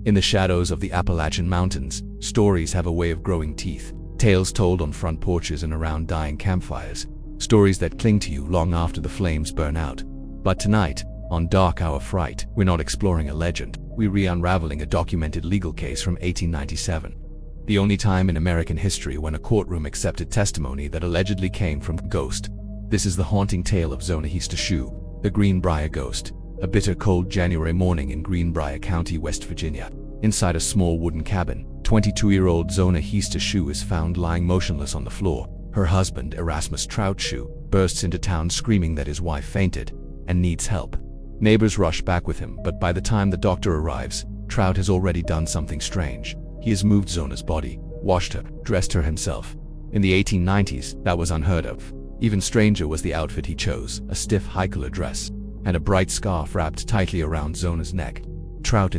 In the shadows of the Appalachian Mountains, stories have a way of growing teeth. Tales told on front porches and around dying campfires. Stories that cling to you long after the flames burn out. But tonight, on Dark Hour Fright, we're not exploring a legend. We're re-unraveling a documented legal case from 1897. The only time in American history when a courtroom accepted testimony that allegedly came from a ghost. This is the haunting tale of Zona Shue, the Greenbrier Ghost. A bitter cold January morning in Greenbrier County, West Virginia. Inside a small wooden cabin, 22-year-old Zona Shue is found lying motionless on the floor. Her husband, Erasmus Shue, bursts into town screaming that his wife fainted and needs help. Neighbors rush back with him, but by the time the doctor arrives, Trout has already done something strange. He has moved Zona's body, washed her, dressed her himself. In the 1890s, that was unheard of. Even stranger was the outfit he chose, a stiff high-collar dress and a bright scarf wrapped tightly around Zona's neck. Trout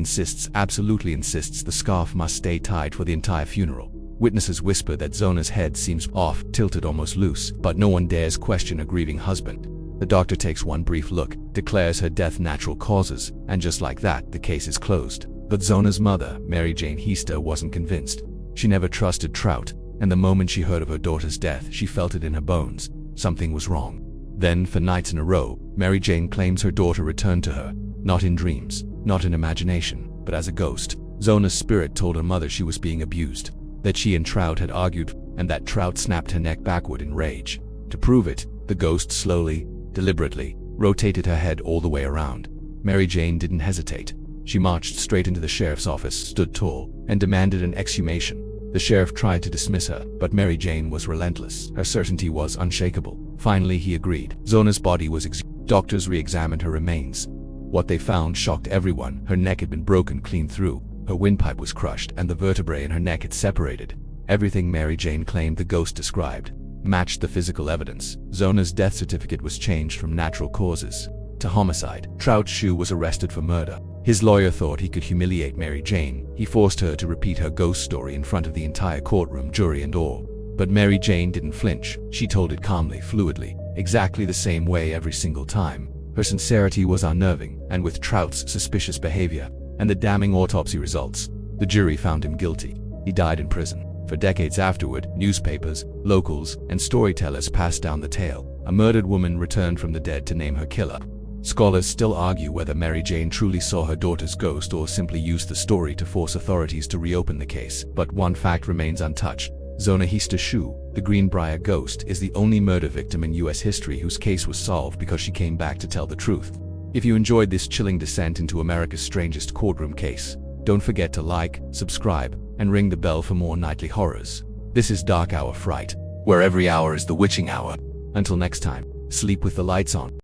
absolutely insists the scarf must stay tied for the entire funeral. Witnesses whisper that Zona's head seems off, tilted almost loose, but no one dares question a grieving husband. The doctor takes one brief look, declares her death natural causes, and just like that, the case is closed. But Zona's mother, Mary Jane Heaster, wasn't convinced. She never trusted Trout, and the moment she heard of her daughter's death, she felt it in her bones. Something was wrong. Then, for nights in a row, Mary Jane claims her daughter returned to her, not in dreams, not in imagination, but as a ghost. Zona's spirit told her mother she was being abused, that she and Trout had argued, and that Trout snapped her neck backward in rage. To prove it, the ghost slowly, deliberately, rotated her head all the way around. Mary Jane didn't hesitate. She marched straight into the sheriff's office, stood tall, and demanded an exhumation. The sheriff tried to dismiss her, but Mary Jane was relentless. Her certainty was unshakable. Finally, he agreed. Zona's body was exhumed. Doctors re-examined her remains. What they found shocked everyone. Her neck had been broken clean through, her windpipe was crushed, and the vertebrae in her neck had separated. Everything Mary Jane claimed the ghost described matched the physical evidence. Zona's death certificate was changed from natural causes to homicide. Trout Shue was arrested for murder. His lawyer thought he could humiliate Mary Jane. He forced her to repeat her ghost story in front of the entire courtroom, jury and all. But Mary Jane didn't flinch. She told it calmly, fluidly, exactly the same way every single time. Her sincerity was unnerving, and with Trout's suspicious behavior and the damning autopsy results, the jury found him guilty. He died in prison. For decades afterward, newspapers, locals, and storytellers passed down the tale. A murdered woman returned from the dead to name her killer. Scholars still argue whether Mary Jane truly saw her daughter's ghost or simply used the story to force authorities to reopen the case. But one fact remains untouched. Zona Shue, the Greenbrier Ghost, is the only murder victim in U.S. history whose case was solved because she came back to tell the truth. If you enjoyed this chilling descent into America's strangest courtroom case, don't forget to like, subscribe, and ring the bell for more nightly horrors. This is Dark Hour Fright, where every hour is the witching hour. Until next time, sleep with the lights on.